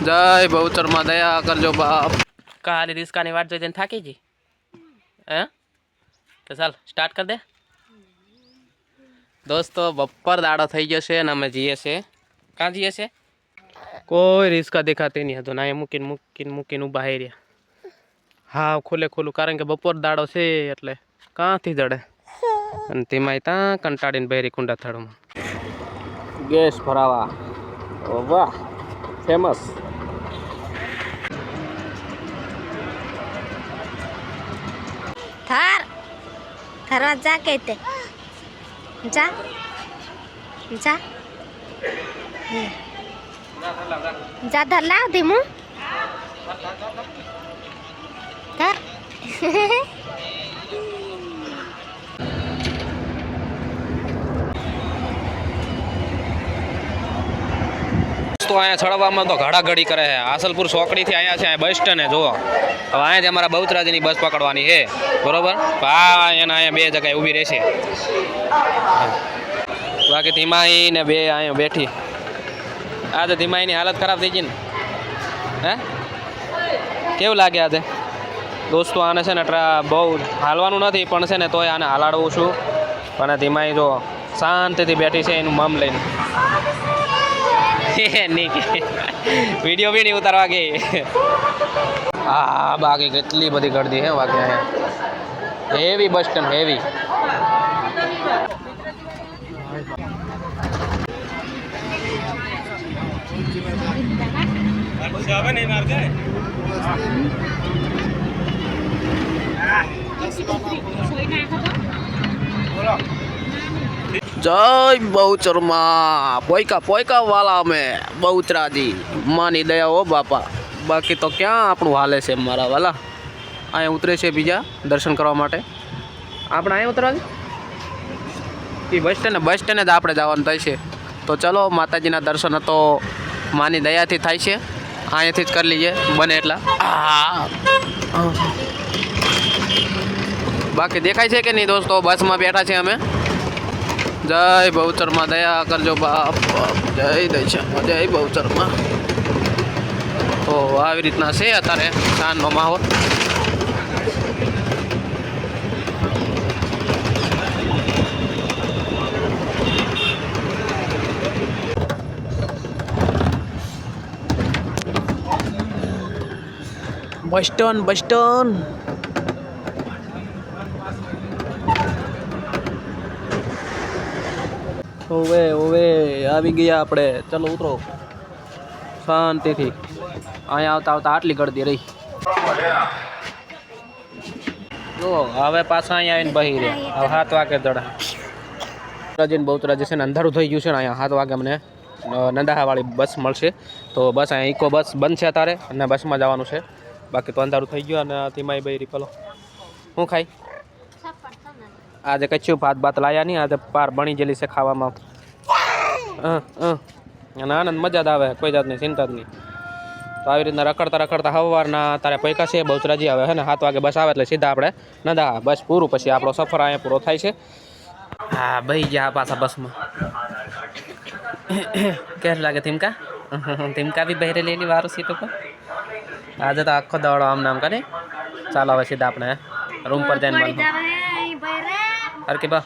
जय बहुचर में दया करजो बाप। काली रिस्का ની વાટ જોઈને થાકી જી હે તો ચાલ સ્ટાર્ટ કર દે દોસ્તો બપોર દાડો થઈ ગયો છે અને અમે જઈએ છે ક્યાં જઈએ છે કોઈ રિસ્કા દેખાતી નહીં હતો ના મૂકીને ઊભા હઈ રહ્યા હા ખોલે ખોલું કારણ કે બપોર દાડો છે એટલે ક્યાંથી જડે અને તેમાંય ત્યાં કંટાળીને બહેરી કુંડા થડમાં ગેસ ભરાવા વાહ फेमस थार थारवा जा कहते जा जा जा धरला धीमू थार तो अँ चढ़वा में तो घड़ाघड़ी करे है आसलपुर चौकड़ी थी अँ से बस स्टेण्ड है जो अब अँ अमरा बहुतराजी की बस पकड़वानी है बराबर अँ बे जगह ऊभी रहे बाकी धीमाई ने बे अँ बैठी आज धीमाई हालत खराब थी गई ने हे केव लगे आज दोस्तों आने से बहु हालवानुं नथी पण छे ने तोय आने हालाडुं छुं पण धीमाई जो शांति थी बैठी है एनुं मम लईने वीडियो भी नहीं उतारवा गई हाँ बाकी कितनी बड़ी गर्दी है बाकी हेवी बस स्टेण्ड हेवी जय बहुचर माँ पोयका पोयका वाला में बहुचरा जी माँ नी दया हो बापा बाकी तो क्या आपणुं हाले से मारा वाला अँ उतरे से बीजा दर्शन करवा माटे आपणे अँ उतरवा ई बस स्टेण्ड ज आपणे जवानुं थाय छे तो चलो माताजीना दर्शन तो माँ नी दयाथी थाय छे अहींथी ज करी लीजिए बने एटला बाकी देखाय छे के नहीं दोस्तों बस में बैठा छे अमे जय बहुचर में दया करजो बाप जय जय बहुचर में तो आ रीतना से अत्यारे साँजनो माहोल बस स्टेण्ड ओवे ओवे આવી ગયા આપણે ચલો ઉતરો શાંતિથી અહીંયા આવતા આવતા આટલી ગળદી રહી જો હવે પાછા અહીંયા આવીને બહી રહ્યા હવે 7 વાગે દડા રાજીન બહુતરાજી છે ને અંધારું થઈ ગયું છે ને અહીંયા 7 વાગે અમને નંદાહાવાળી બસ મળશે તો બસ અહીંયા ઇકો બસ બંધ છે અત્યારે અને બસમાં જવાનું છે બાકી તો અંધારું થઈ ગયું અને ધીમાઈ બહેરી પલો હું ખાઈ आज कच्चू भात भात लाया नहीं आज पार बनी जेली से खावा आनंद मजा आवे कोई जात नहीं चिंता नहीं तो आ रीतना रखड़ता रखड़ता हवारना तारे पैका से बहुचराजी आवे है ने 7 वागे बस आवे એટલે सीधा આપણે નંદા બસ પૂરું પછી આપણો સફર અહીંયા પૂરો થાય છે હા બહી ગયા પાછા બસમાં કેસ લાગે તિમકા भी બહેરે લેલી વારો સીટ ઉપર આજે તો આખો દોડો આમ નામ કરે ચાલો હવે સીધા આપણે રૂમ પર જઈને અરે के बा